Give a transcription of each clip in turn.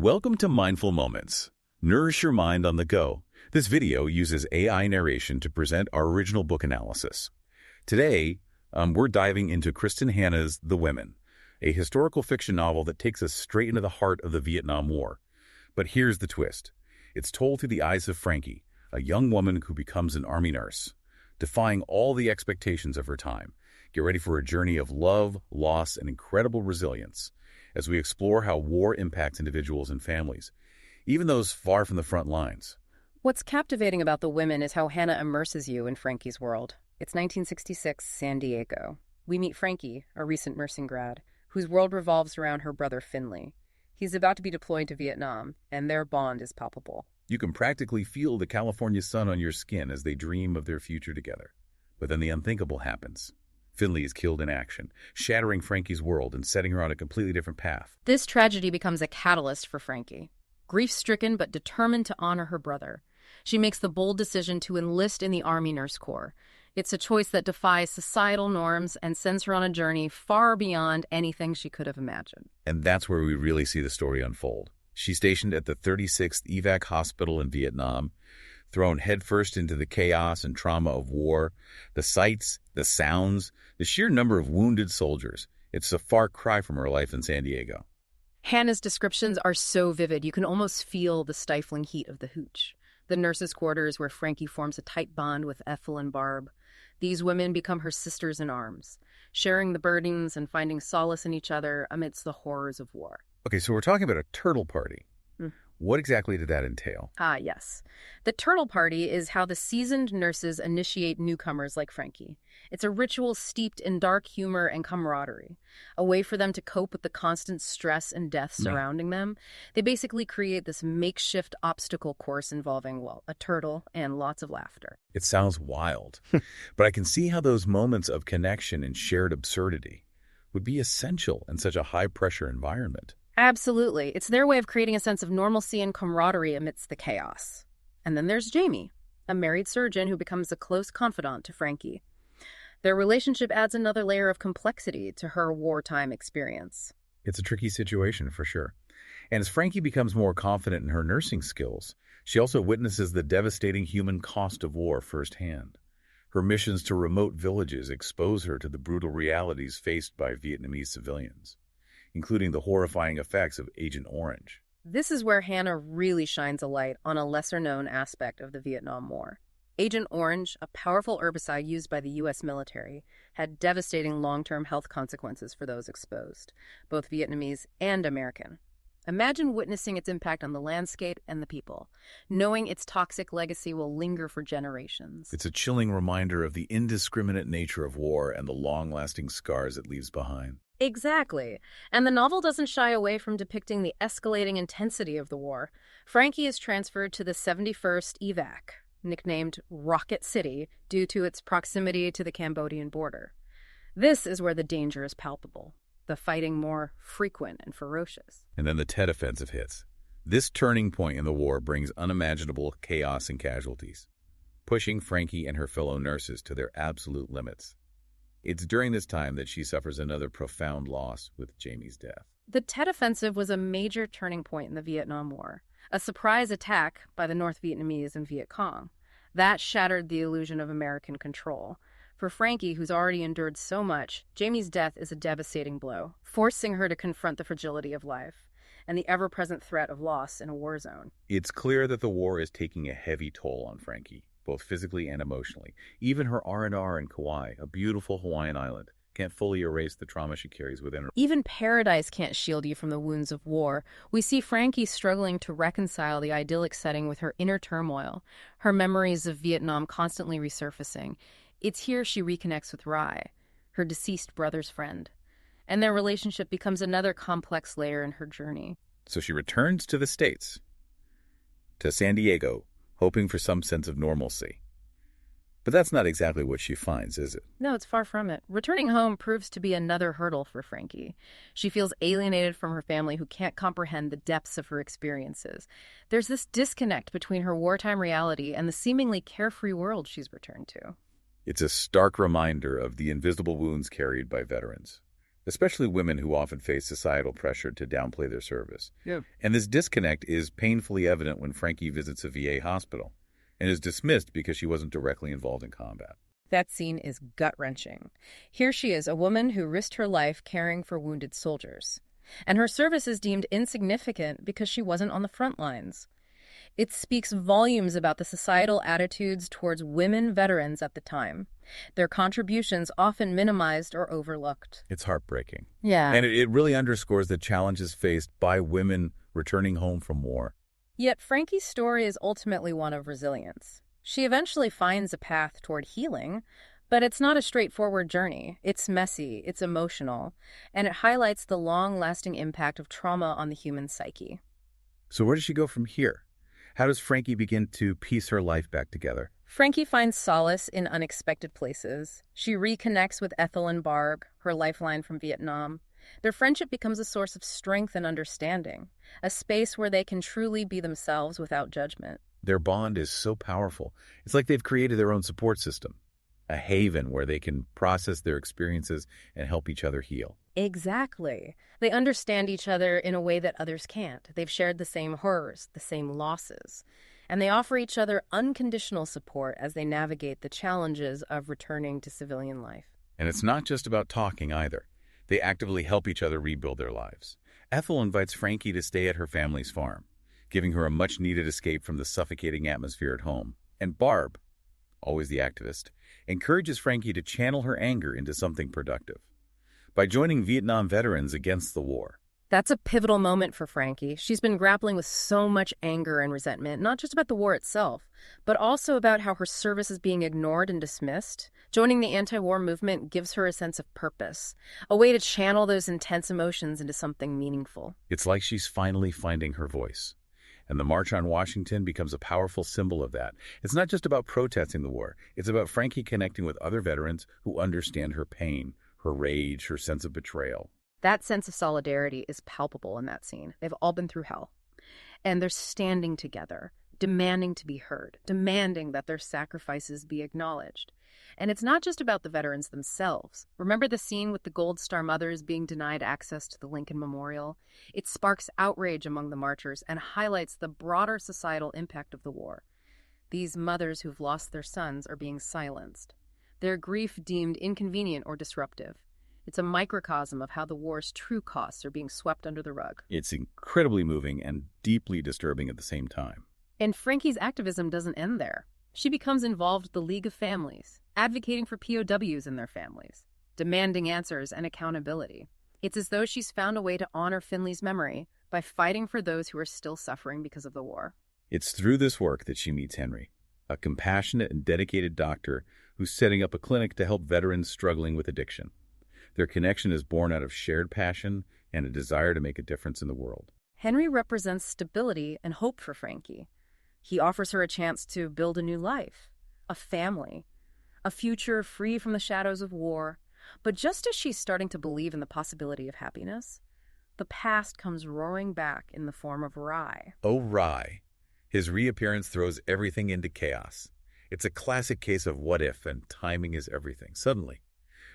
Welcome to Mindful Moments. Nourish your mind on the go. This video uses AI narration to present our original book analysis. Today, we're diving into Kristin Hannah's The Women, a historical fiction novel that takes us straight into the heart of the Vietnam War. But here's the twist. It's told through the eyes of Frankie, a young woman who becomes an army nurse, defying all the expectations of her time. Get ready for a journey of love, loss, and incredible resilience as we explore how war impacts individuals and families, even those far from the front lines. What's captivating about The Women is how Hannah immerses you in Frankie's world. It's 1966, San Diego. We meet Frankie, a recent nursing grad, whose world revolves around her brother Finley. He's about to be deployed to Vietnam, and their bond is palpable. You can practically feel the California sun on your skin as they dream of their future together. But then the unthinkable happens. Finley is killed in action, shattering Frankie's world and setting her on a completely different path. This tragedy becomes a catalyst for Frankie. Grief-stricken but determined to honor her brother, she makes the bold decision to enlist in the Army Nurse Corps. It's a choice that defies societal norms and sends her on a journey far beyond anything she could have imagined. And that's where we really see the story unfold. She's stationed at the 36th Evac Hospital in Vietnam, thrown headfirst into the chaos and trauma of war, the sights, the sounds, the sheer number of wounded soldiers. It's a far cry from her life in San Diego. Hannah's descriptions are so vivid, you can almost feel the stifling heat of the hooch. The nurses' quarters where Frankie forms a tight bond with Ethel and Barb. These women become her sisters in arms, sharing the burdens and finding solace in each other amidst the horrors of war. Okay, so we're talking about a turtle party. What exactly did that entail? Yes. The turtle party is how the seasoned nurses initiate newcomers like Frankie. It's a ritual steeped in dark humor and camaraderie, a way for them to cope with the constant stress and death surrounding them. They basically create this makeshift obstacle course involving, a turtle and lots of laughter. It sounds wild, but I can see how those moments of connection and shared absurdity would be essential in such a high-pressure environment. Absolutely. It's their way of creating a sense of normalcy and camaraderie amidst the chaos. And then there's Jamie, a married surgeon who becomes a close confidant to Frankie. Their relationship adds another layer of complexity to her wartime experience. It's a tricky situation for sure. And as Frankie becomes more confident in her nursing skills, she also witnesses the devastating human cost of war firsthand. Her missions to remote villages expose her to the brutal realities faced by Vietnamese civilians, including the horrifying effects of Agent Orange. This is where Hannah really shines a light on a lesser-known aspect of the Vietnam War. Agent Orange, a powerful herbicide used by the U.S. military, had devastating long-term health consequences for those exposed, both Vietnamese and American. Imagine witnessing its impact on the landscape and the people, knowing its toxic legacy will linger for generations. It's a chilling reminder of the indiscriminate nature of war and the long-lasting scars it leaves behind. Exactly. And the novel doesn't shy away from depicting the escalating intensity of the war. Frankie is transferred to the 71st Evac, nicknamed Rocket City due to its proximity to the Cambodian border. This is where the danger is palpable, the fighting more frequent and ferocious. And then the Tet Offensive hits. This turning point in the war brings unimaginable chaos and casualties, pushing Frankie and her fellow nurses to their absolute limits. It's during this time that she suffers another profound loss with Jamie's death. The Tet Offensive was a major turning point in the Vietnam War, a surprise attack by the North Vietnamese and Viet Cong. That shattered the illusion of American control. For Frankie, who's already endured so much, Jamie's death is a devastating blow, forcing her to confront the fragility of life and the ever-present threat of loss in a war zone. It's clear that the war is taking a heavy toll on Frankie, both physically and emotionally. Even her R&R in Kauai, a beautiful Hawaiian island, can't fully erase the trauma she carries within her. Even paradise can't shield you from the wounds of war. We see Frankie struggling to reconcile the idyllic setting with her inner turmoil, her memories of Vietnam constantly resurfacing. It's here she reconnects with Rai, her deceased brother's friend, and their relationship becomes another complex layer in her journey. So she returns to the States, to San Diego, hoping for some sense of normalcy. But that's not exactly what she finds, is it? No, it's far from it. Returning home proves to be another hurdle for Frankie. She feels alienated from her family who can't comprehend the depths of her experiences. There's this disconnect between her wartime reality and the seemingly carefree world she's returned to. It's a stark reminder of the invisible wounds carried by veterans, especially women who often face societal pressure to downplay their service. Yeah. And this disconnect is painfully evident when Frankie visits a VA hospital and is dismissed because she wasn't directly involved in combat. That scene is gut-wrenching. Here she is, a woman who risked her life caring for wounded soldiers. And her service is deemed insignificant because she wasn't on the front lines. It speaks volumes about the societal attitudes towards women veterans at the time. Their contributions often minimized or overlooked. It's heartbreaking. Yeah. And it really underscores the challenges faced by women returning home from war. Yet Frankie's story is ultimately one of resilience. She eventually finds a path toward healing, but it's not a straightforward journey. It's messy, it's emotional, and it highlights the long-lasting impact of trauma on the human psyche. So where does she go from here? How does Frankie begin to piece her life back together? Frankie finds solace in unexpected places. She reconnects with Ethel and Barb, her lifeline from Vietnam. Their friendship becomes a source of strength and understanding, a space where they can truly be themselves without judgment. Their bond is so powerful. It's like they've created their own support system, a haven where they can process their experiences and help each other heal. Exactly. They understand each other in a way that others can't. They've shared the same horrors, the same losses, and they offer each other unconditional support as they navigate the challenges of returning to civilian life. And it's not just about talking either. They actively help each other rebuild their lives. Ethel invites Frankie to stay at her family's farm, giving her a much-needed escape from the suffocating atmosphere at home. And Barb, always the activist, encourages Frankie to channel her anger into something productive by joining Vietnam veterans against the war. That's a pivotal moment for Frankie. She's been grappling with so much anger and resentment, not just about the war itself, but also about how her service is being ignored and dismissed. Joining the anti-war movement gives her a sense of purpose, a way to channel those intense emotions into something meaningful. It's like she's finally finding her voice. And the March on Washington becomes a powerful symbol of that. It's not just about protesting the war. It's about Frankie connecting with other veterans who understand her pain, her rage, her sense of betrayal. That sense of solidarity is palpable in that scene. They've all been through hell. And they're standing together, demanding to be heard, demanding that their sacrifices be acknowledged. And it's not just about the veterans themselves. Remember the scene with the Gold Star mothers being denied access to the Lincoln Memorial? It sparks outrage among the marchers and highlights the broader societal impact of the war. These mothers who've lost their sons are being silenced, their grief deemed inconvenient or disruptive. It's a microcosm of how the war's true costs are being swept under the rug. It's incredibly moving and deeply disturbing at the same time. And Frankie's activism doesn't end there. She becomes involved with the League of Families, advocating for POWs and their families, demanding answers and accountability. It's as though she's found a way to honor Finley's memory by fighting for those who are still suffering because of the war. It's through this work that she meets Henry, a compassionate and dedicated doctor who's setting up a clinic to help veterans struggling with addiction. Their connection is born out of shared passion and a desire to make a difference in the world. Henry represents stability and hope for Frankie. He offers her a chance to build a new life, a family, a future free from the shadows of war. But just as she's starting to believe in the possibility of happiness, the past comes roaring back in the form of Rye. Oh, Rye. His reappearance throws everything into chaos. It's a classic case of what if, and timing is everything. Suddenly,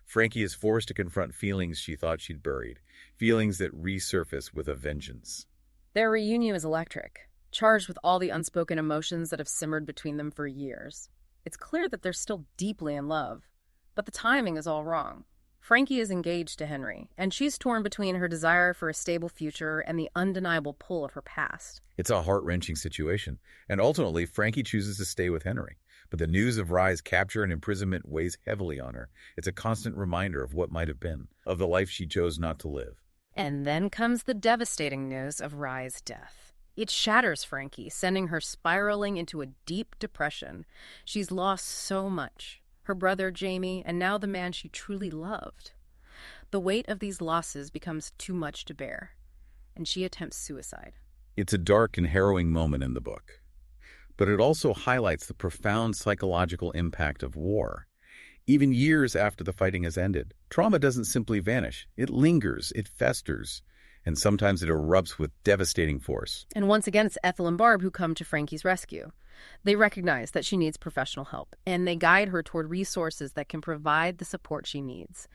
Frankie is forced to confront feelings she thought she'd buried, feelings that resurface with a vengeance. Their reunion is electric, charged with all the unspoken emotions that have simmered between them for years. It's clear that they're still deeply in love, but the timing is all wrong. Frankie is engaged to Henry, and she's torn between her desire for a stable future and the undeniable pull of her past. It's a heart-wrenching situation, and ultimately, Frankie chooses to stay with Henry. But the news of Rye's capture and imprisonment weighs heavily on her. It's a constant reminder of what might have been, of the life she chose not to live. And then comes the devastating news of Rye's death. It shatters Frankie, sending her spiraling into a deep depression. She's lost so much. Her brother, Jamie, and now the man she truly loved. The weight of these losses becomes too much to bear, and she attempts suicide. It's a dark and harrowing moment in the book, but it also highlights the profound psychological impact of war. Even years after the fighting has ended, trauma doesn't simply vanish. It lingers, it festers, and sometimes it erupts with devastating force. And once again, it's Ethel and Barb who come to Frankie's rescue. They recognize that she needs professional help, and they guide her toward resources that can provide the support she needs.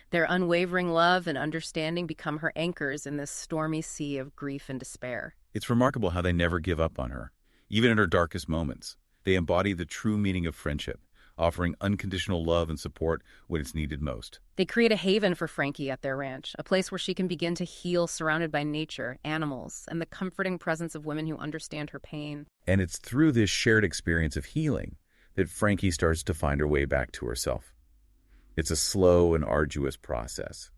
Their unwavering love and understanding become her anchors in this stormy sea of grief and despair. It's remarkable how they never give up on her, even in her darkest moments. They embody the true meaning of friendship, offering unconditional love and support when it's needed most. They create a haven for Frankie at their ranch, a place where she can begin to heal surrounded by nature, animals, and the comforting presence of women who understand her pain. And it's through this shared experience of healing that Frankie starts to find her way back to herself. It's a slow and arduous process,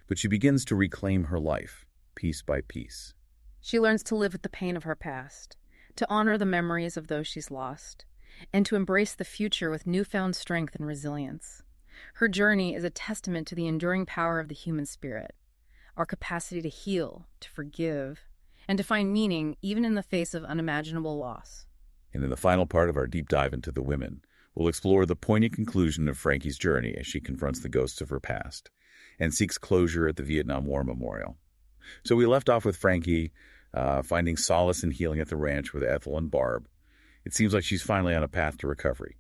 but she begins to reclaim her life, piece by piece. She learns to live with the pain of her past, to honor the memories of those she's lost, and to embrace the future with newfound strength and resilience. Her journey is a testament to the enduring power of the human spirit, our capacity to heal, to forgive, and to find meaning even in the face of unimaginable loss. And in the final part of our deep dive into the women, we'll explore the poignant conclusion of Frankie's journey as she confronts the ghosts of her past and seeks closure at the Vietnam War Memorial. So we left off with Frankie finding solace and healing at the ranch with Ethel and Barb. It seems like she's finally on a path to recovery.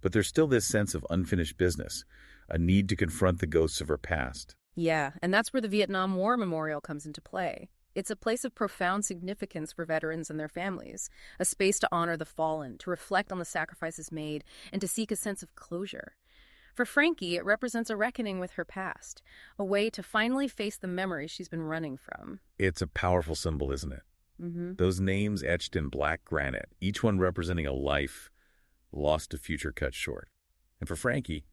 But there's still this sense of unfinished business, a need to confront the ghosts of her past. Yeah, and that's where the Vietnam War Memorial comes into play. It's a place of profound significance for veterans and their families, a space to honor the fallen, to reflect on the sacrifices made, and to seek a sense of closure. For Frankie, it represents a reckoning with her past, a way to finally face the memories she's been running from. It's a powerful symbol, isn't it? Mm-hmm. Those names etched in black granite, each one representing a life lost to future cut short. And for Frankie,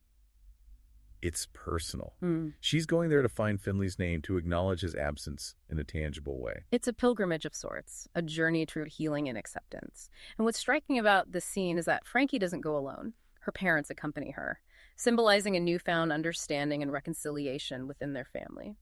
it's personal. She's going there to find Finley's name, to acknowledge his absence in a tangible way. It's a pilgrimage of sorts, a journey through healing and acceptance. And what's striking about this scene is that Frankie doesn't go alone. Her parents accompany her, symbolizing a newfound understanding and reconciliation within their family.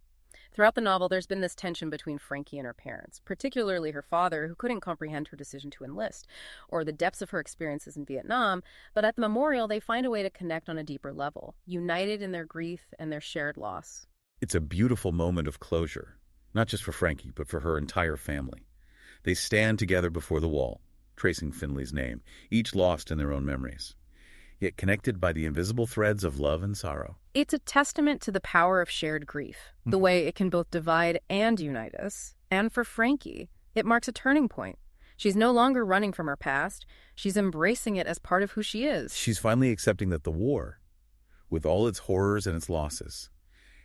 Throughout the novel, there's been this tension between Frankie and her parents, particularly her father, who couldn't comprehend her decision to enlist, or the depths of her experiences in Vietnam. But at the memorial, they find a way to connect on a deeper level, united in their grief and their shared loss. It's a beautiful moment of closure, not just for Frankie, but for her entire family. They stand together before the wall, tracing Finley's name, each lost in their own memories, yet connected by the invisible threads of love and sorrow. It's a testament to the power of shared grief, the way it can both divide and unite us. And for Frankie, it marks a turning point. She's no longer running from her past. She's embracing it as part of who she is. She's finally accepting that the war, with all its horrors and its losses,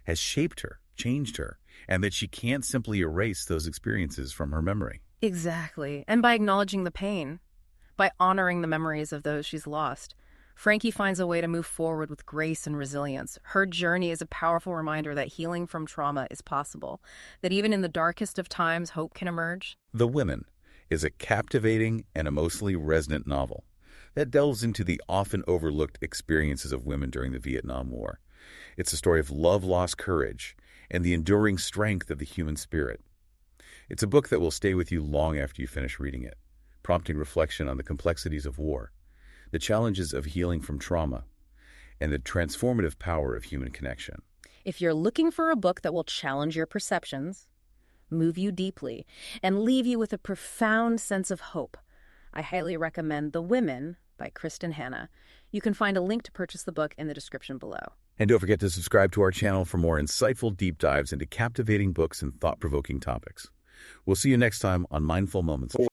has shaped her, changed her, and that she can't simply erase those experiences from her memory. Exactly. And by acknowledging the pain, by honoring the memories of those she's lost, Frankie finds a way to move forward with grace and resilience. Her journey is a powerful reminder that healing from trauma is possible, that even in the darkest of times, hope can emerge. The Women is a captivating and emotionally resonant novel that delves into the often overlooked experiences of women during the Vietnam War. It's a story of love, lost courage, and the enduring strength of the human spirit. It's a book that will stay with you long after you finish reading it, prompting reflection on the complexities of war, the challenges of healing from trauma, and the transformative power of human connection. If you're looking for a book that will challenge your perceptions, move you deeply, and leave you with a profound sense of hope, I highly recommend The Women by Kristin Hannah. You can find a link to purchase the book in the description below. And don't forget to subscribe to our channel for more insightful deep dives into captivating books and thought-provoking topics. We'll see you next time on Mindful Moments.